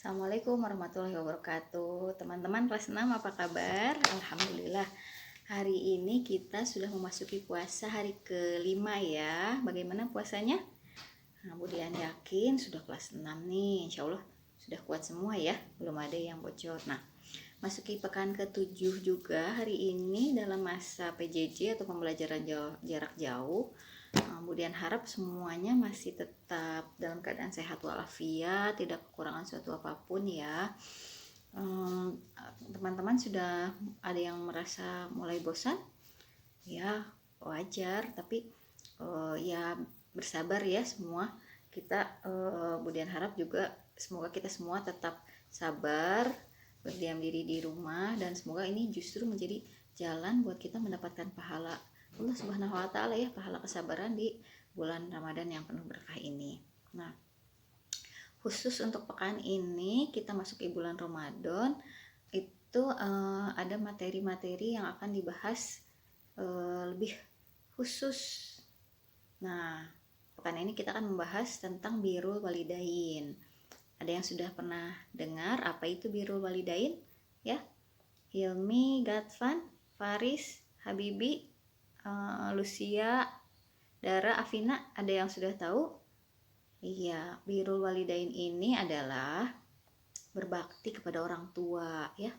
Assalamualaikum warahmatullahi wabarakatuh. Teman-teman kelas 6 apa kabar? Alhamdulillah. Hari ini kita sudah memasuki puasa hari kelima ya. Bagaimana puasanya? Nah, Budian yakin sudah kelas 6 nih. Insya Allah sudah kuat semua ya. Belum ada yang bocor. Nah, masuki pekan ke-7 juga hari ini dalam masa PJJ atau pembelajaran jarak jauh. Kemudian harap semuanya masih tetap dalam keadaan sehat walafiat, tidak kekurangan suatu apapun ya. Teman-teman sudah ada yang merasa mulai bosan? Ya wajar, tapi ya bersabar ya semua. Kita kemudian harap juga semoga kita semua tetap sabar, berdiam diri di rumah, dan semoga ini justru menjadi jalan buat kita mendapatkan pahala Allah Subhanahu wa taala ya, pahala kesabaran di bulan Ramadan yang penuh berkah ini. Nah, khusus untuk pekan ini kita masuk ke bulan Ramadan itu ada materi-materi yang akan dibahas lebih khusus. Nah, pekan ini kita akan membahas tentang birrul walidain. Ada yang sudah pernah dengar apa itu birrul walidain? Ya, Hilmi, Gatvan, Faris, Habibi, Lucia, Dara, Afina, ada yang sudah tahu? Iya, birrul walidain ini adalah berbakti kepada orang tua ya.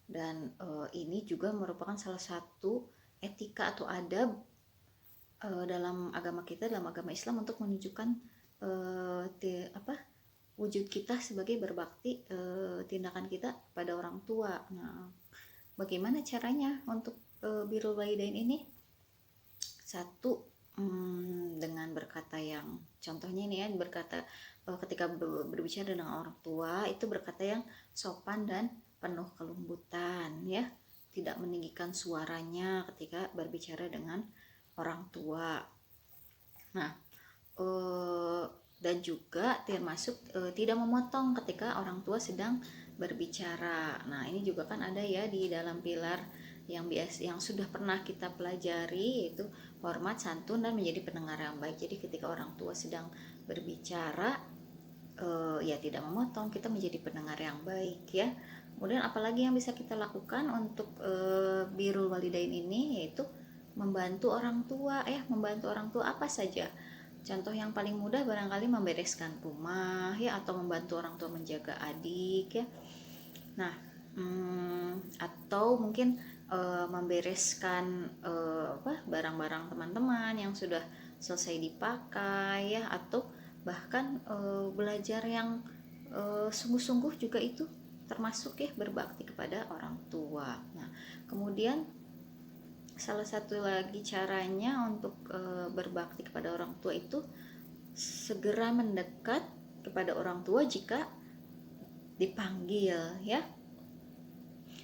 Dan ini juga merupakan salah satu etika atau adab dalam agama kita, dalam agama Islam, untuk menunjukkan wujud kita sebagai berbakti, tindakan kita pada orang tua. Nah, bagaimana caranya untuk birrul walidain ini? Satu, dengan berkata yang contohnya ini ya, berkata ketika berbicara dengan orang tua itu berkata yang sopan dan penuh kelembutan ya, tidak meninggikan suaranya ketika berbicara dengan orang tua. Nah, dan juga termasuk tidak memotong ketika orang tua sedang berbicara. Nah, ini juga kan ada ya di dalam pilar yang sudah pernah kita pelajari, yaitu hormat, santun, dan menjadi pendengar yang baik. Jadi ketika orang tua sedang berbicara ya tidak memotong, kita menjadi pendengar yang baik ya. Kemudian apalagi yang bisa kita lakukan untuk birrul walidain ini, yaitu membantu orang tua ya. Membantu orang tua apa saja? Contoh yang paling mudah barangkali membereskan rumah ya, atau membantu orang tua menjaga adik ya. Nah, atau mungkin membereskan barang-barang teman-teman yang sudah selesai dipakai ya, atau bahkan belajar yang sungguh-sungguh juga itu termasuk ya berbakti kepada orang tua. Nah, kemudian salah satu lagi caranya untuk berbakti kepada orang tua itu segera mendekat kepada orang tua jika dipanggil ya.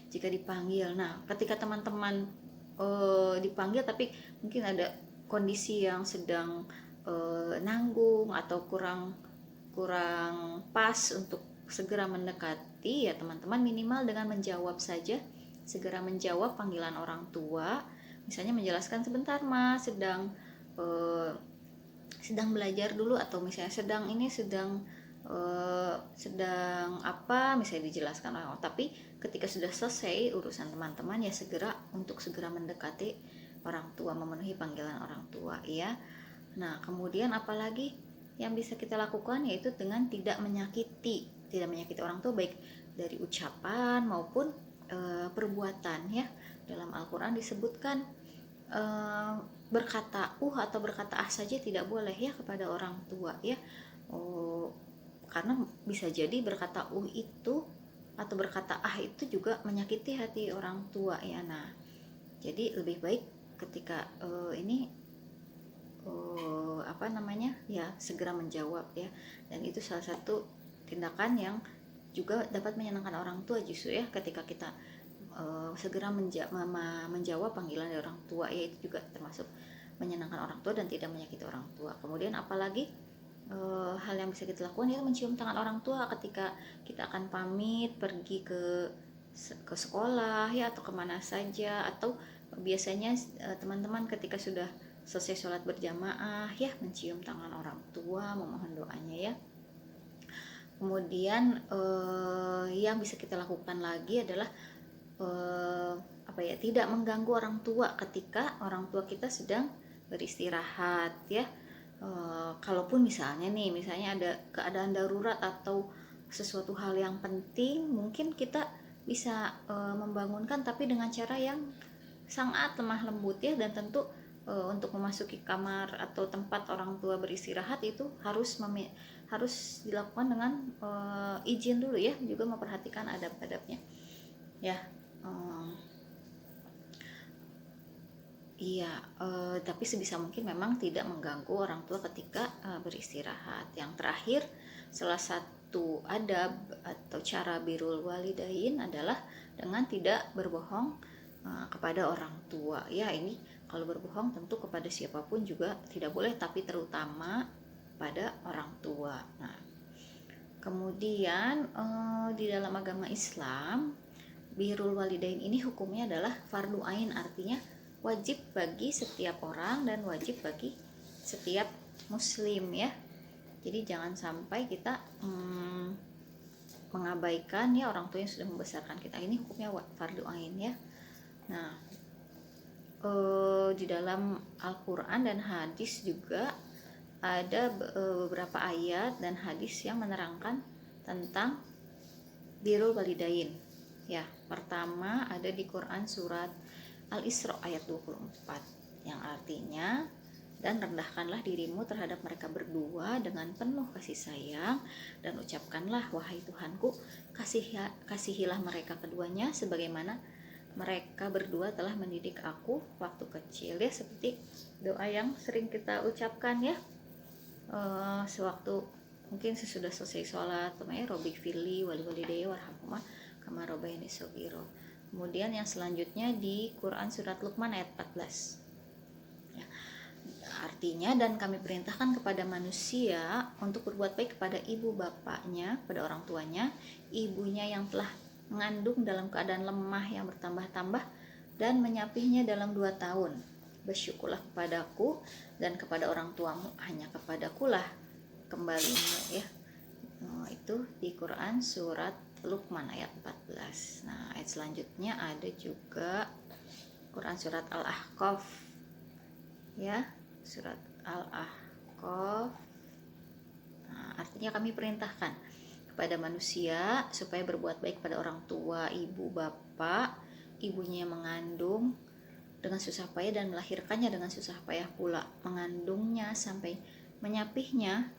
Jika dipanggil. Nah, ketika teman-teman dipanggil tapi mungkin ada kondisi yang sedang nanggung atau kurang pas untuk segera mendekati, ya teman-teman minimal dengan menjawab saja, segera menjawab panggilan orang tua. Misalnya menjelaskan, sebentar Mas, sedang belajar dulu, atau misalnya sedang apa, misalnya dijelaskan tapi ketika sudah selesai urusan teman-teman ya segera mendekati orang tua, memenuhi panggilan orang tua ya. Nah, kemudian apalagi yang bisa kita lakukan, yaitu dengan tidak menyakiti orang tua, baik dari ucapan maupun perbuatan ya. Dalam Al-Quran disebutkan berkata atau berkata saja tidak boleh ya kepada orang tua ya. Karena bisa jadi berkata itu atau berkata itu juga menyakiti hati orang tua ya. Nah, jadi lebih baik ketika ya segera menjawab ya. Dan itu salah satu tindakan yang juga dapat menyenangkan orang tua justru ya, ketika kita segera menjawab panggilan dari orang tua ya, itu juga termasuk menyenangkan orang tua dan tidak menyakiti orang tua. Kemudian apalagi hal yang bisa kita lakukan itu mencium tangan orang tua ketika kita akan pamit pergi ke sekolah ya, atau kemana saja. Atau biasanya teman-teman ketika sudah selesai sholat berjamaah ya, mencium tangan orang tua, memohon doanya ya. Kemudian yang bisa kita lakukan lagi adalah tidak mengganggu orang tua ketika orang tua kita sedang beristirahat ya. Kalaupun misalnya ada keadaan darurat atau sesuatu hal yang penting, mungkin kita bisa membangunkan, tapi dengan cara yang sangat lemah lembut ya. Dan tentu untuk memasuki kamar atau tempat orang tua beristirahat itu harus dilakukan dengan izin dulu ya, juga memperhatikan adab-adabnya ya. Iya, tapi sebisa mungkin memang tidak mengganggu orang tua ketika beristirahat. Yang terakhir, salah satu adab atau cara birrul walidain adalah dengan tidak berbohong kepada orang tua. Ya, ini kalau berbohong tentu kepada siapapun juga tidak boleh, tapi terutama pada orang tua. Nah, kemudian di dalam agama Islam, birrul walidain ini hukumnya adalah fardu ain, artinya wajib bagi setiap orang dan wajib bagi setiap muslim ya. Jadi jangan sampai kita mengabaikan ya orang tua yang sudah membesarkan kita. Ini hukumnya fardu ain ya. Nah, di dalam Al-Quran dan hadis juga ada beberapa ayat dan hadis yang menerangkan tentang birrul walidain ya. Pertama ada di Quran surat Al-Isra ayat 24 yang artinya, dan rendahkanlah dirimu terhadap mereka berdua dengan penuh kasih sayang, dan ucapkanlah, wahai Tuhanku, kasihilah mereka keduanya sebagaimana mereka berdua telah mendidik aku waktu kecil ya. Seperti doa yang sering kita ucapkan ya sewaktu mungkin sesudah selesai sholat, Robbi firli wali walidayya warhamhuma kama rabbayani shaghira. Kemudian yang selanjutnya di Quran surat Luqman ayat 14 ya, artinya, dan kami perintahkan kepada manusia untuk berbuat baik kepada ibu bapaknya, pada orang tuanya, ibunya yang telah mengandung dalam keadaan lemah yang bertambah-tambah dan menyapihnya dalam 2 tahun. Bersyukurlah kepadaku dan kepada orang tuamu, hanya kepadakulah kembalimu ya. Itu di Quran surat Luqman ayat 14. Nah, ayat selanjutnya ada juga Quran surat Al-Ahqaf ya, surat Al-Ahqaf. Nah, artinya kami perintahkan kepada manusia supaya berbuat baik pada orang tua, ibu, bapak, ibunya yang mengandung dengan susah payah dan melahirkannya dengan susah payah pula, mengandungnya sampai menyapihnya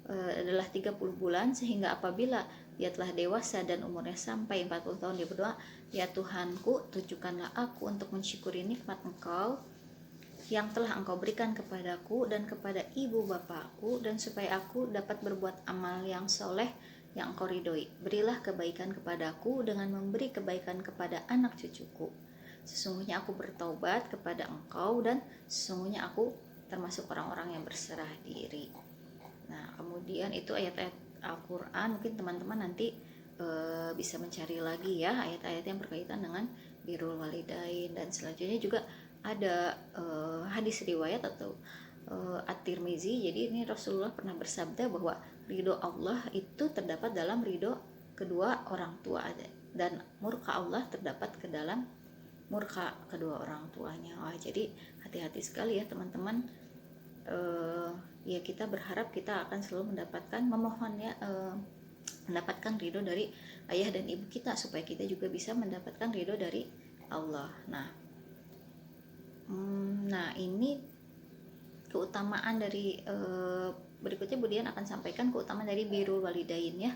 adalah 30 bulan, sehingga apabila dia telah dewasa dan umurnya sampai 40 tahun dia berdoa, ya Tuhanku, tunjukkanlah aku untuk mensyukuri nikmat Engkau yang telah Engkau berikan kepadaku dan kepada ibu bapakku, dan supaya aku dapat berbuat amal yang soleh yang Engkau ridhoi. Berilah kebaikan kepadaku dengan memberi kebaikan kepada anak cucuku. Sesungguhnya aku bertaubat kepada Engkau dan sesungguhnya aku termasuk orang-orang yang berserah diri. Nah, kemudian itu ayat-ayat Al-Quran, mungkin teman-teman nanti bisa mencari lagi ya ayat-ayat yang berkaitan dengan birrul walidain. Dan selanjutnya juga ada hadis riwayat atau At-Tirmizi. Jadi ini Rasulullah pernah bersabda bahwa ridho Allah itu terdapat dalam ridho kedua orang tua, dan murka Allah terdapat ke dalam murka kedua orang tuanya. Jadi hati-hati sekali ya teman-teman. Ya kita berharap kita akan selalu mendapatkan ridho dari ayah dan ibu kita, supaya kita juga bisa mendapatkan ridho dari Allah. Nah ini keutamaan dari berikutnya Budian akan sampaikan keutamaan dari birrul walidain ya.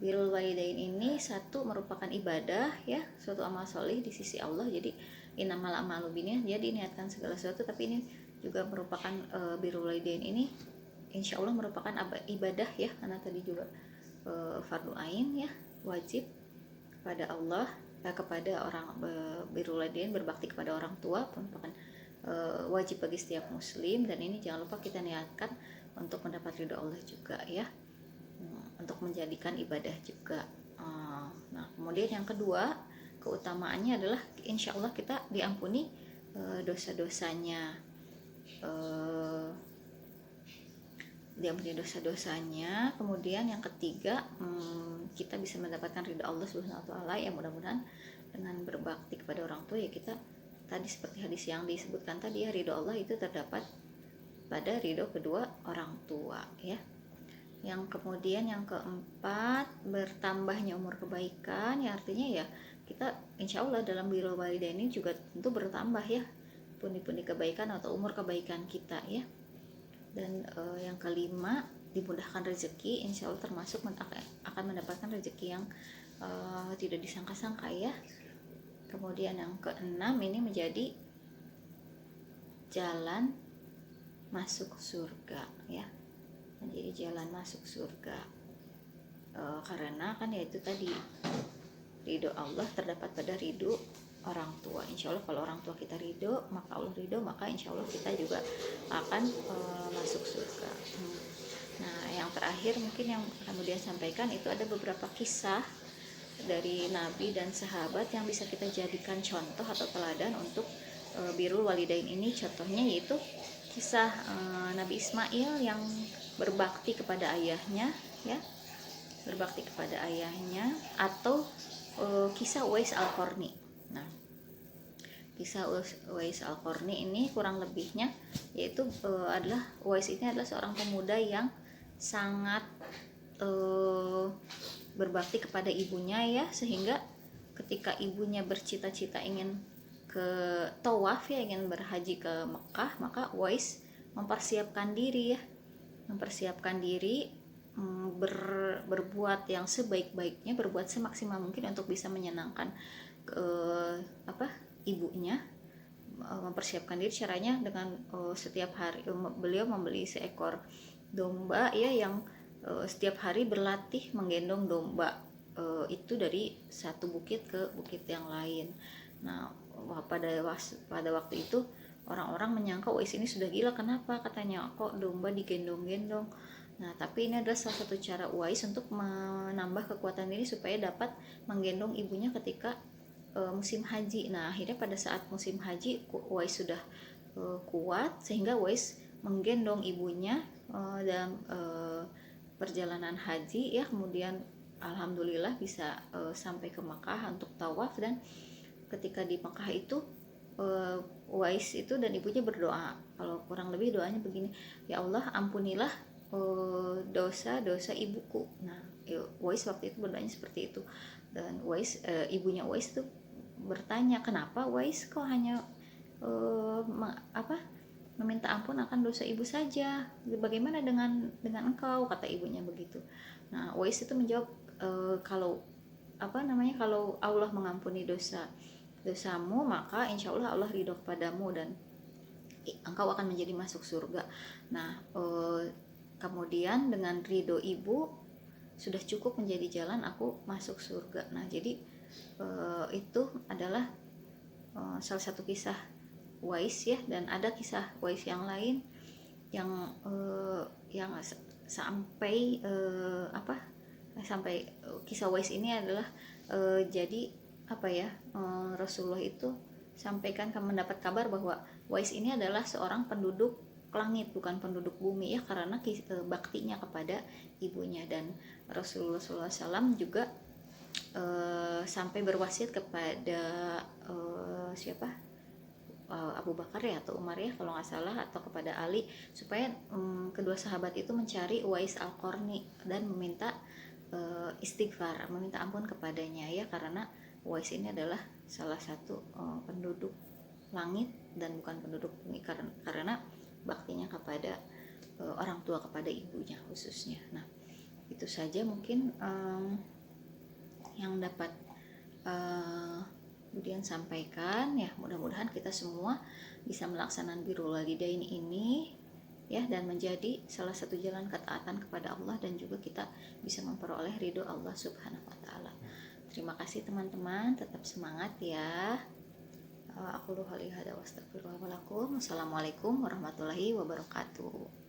Birrul walidain ini satu merupakan ibadah ya, suatu amal soleh di sisi Allah. Jadi innamal a'malu binniyat, jadi niatkan segala sesuatu, tapi ini juga merupakan birrul walidain ini insya Allah merupakan ibadah ya, karena tadi juga fardu ain ya, wajib kepada Allah, kepada orang. Birrul walidain berbakti kepada orang tua merupakan wajib bagi setiap muslim, dan ini jangan lupa kita niatkan untuk mendapat ridho Allah juga ya, untuk menjadikan ibadah juga. Nah, kemudian yang kedua keutamaannya adalah insya Allah kita diampuni dosa-dosanya. diampuni dosa-dosanya. Kemudian yang ketiga, kita bisa mendapatkan ridha Allah Subhanahu wa taala. Ya mudah-mudahan dengan berbakti kepada orang tua, ya kita tadi seperti hadis yang disebutkan tadi, ya ridha Allah itu terdapat pada ridho kedua orang tua, ya. Yang kemudian yang keempat, bertambahnya umur kebaikan, ya artinya ya kita insya Allah dalam birrul walidain ini juga tentu bertambah ya pundi-pundi kebaikan atau umur kebaikan kita, ya. Dan yang kelima, dimudahkan rezeki, insya Allah termasuk akan mendapatkan rezeki yang tidak disangka-sangka, ya. Kemudian yang keenam, ini menjadi jalan masuk surga, ya, menjadi jalan masuk surga, karena kan ya itu tadi, ridho Allah terdapat pada ridho orang tua. Insya Allah kalau orang tua kita ridho, maka Allah ridho, maka insya Allah kita juga akan masuk surga. Nah, yang terakhir mungkin yang kemudian sampaikan itu ada beberapa kisah dari Nabi dan sahabat yang bisa kita jadikan contoh atau teladan untuk birrul walidain ini. Contohnya yaitu kisah Nabi Ismail yang berbakti kepada ayahnya, ya, berbakti kepada ayahnya, atau kisah Uwais Al-Qarni. Nah, kisah Uwais Al-Qarni ini kurang lebihnya yaitu adalah Uwais ini adalah seorang pemuda yang sangat berbakti kepada ibunya, ya, sehingga ketika ibunya bercita-cita ingin ke tawaf, ya, ingin berhaji ke Mekah, maka Uwais mempersiapkan diri, ya, mempersiapkan diri, berbuat yang sebaik-baiknya, berbuat semaksimal mungkin untuk bisa menyenangkan ibunya. Mempersiapkan diri caranya dengan setiap hari beliau membeli seekor domba, ya, yang setiap hari berlatih menggendong domba itu dari satu bukit ke bukit yang lain. Nah, pada waktu itu orang-orang menyangka Uwais ini sudah gila. Kenapa? Katanya, kok domba digendong-gendong. Nah, tapi ini adalah salah satu cara Uwais untuk menambah kekuatan diri supaya dapat menggendong ibunya ketika musim haji. Nah, akhirnya pada saat musim haji Uwais sudah kuat sehingga Uwais menggendong ibunya dalam perjalanan haji, ya. Kemudian alhamdulillah bisa sampai ke Makkah untuk tawaf, dan ketika di Makkah itu Uwais itu dan ibunya berdoa. Kalau kurang lebih doanya begini, ya Allah, ampunilah dosa-dosa ibuku. Nah, Uwais waktu itu berdoanya seperti itu. Dan ibunya Uwais itu bertanya, kenapa Uwais kok hanya meminta ampun akan dosa ibu saja, bagaimana dengan engkau, kata ibunya begitu. Nah, Uwais itu menjawab, kalau Allah mengampuni dosamu, maka insya Allah Allah ridho kepadamu dan engkau akan menjadi masuk surga. Nah, kemudian dengan ridho ibu sudah cukup menjadi jalan aku masuk surga. Nah, jadi itu adalah salah satu kisah Uwais, ya, dan ada kisah Uwais yang lain yang sampai kisah Uwais ini adalah jadi Rasulullah itu sampaikan mendapat kabar bahwa Uwais ini adalah seorang penduduk langit, bukan penduduk bumi, ya, karena baktinya kepada ibunya. Dan Rasulullah SAW juga sampai berwasiat kepada Abu Bakar, ya, atau Umar, ya, kalau nggak salah, atau kepada Ali, supaya kedua sahabat itu mencari Uwais Al-Qarni dan meminta istighfar, meminta ampun kepadanya, ya, karena Uwais ini adalah salah satu penduduk langit dan bukan penduduk bumi, karena baktinya kepada orang tua, kepada ibunya khususnya. Nah, itu saja mungkin yang dapat kemudian sampaikan, ya. Mudah-mudahan kita semua bisa melaksanakan birrul walidain ini, ya, dan menjadi salah satu jalan ketaatan kepada Allah, dan juga kita bisa memperoleh ridho Allah Subhanahu wa taala. Terima kasih teman-teman, tetap semangat, ya. Aku luhali hada wa astagfirullah wa lakum. Wassalamualaikum warahmatullahi wabarakatuh.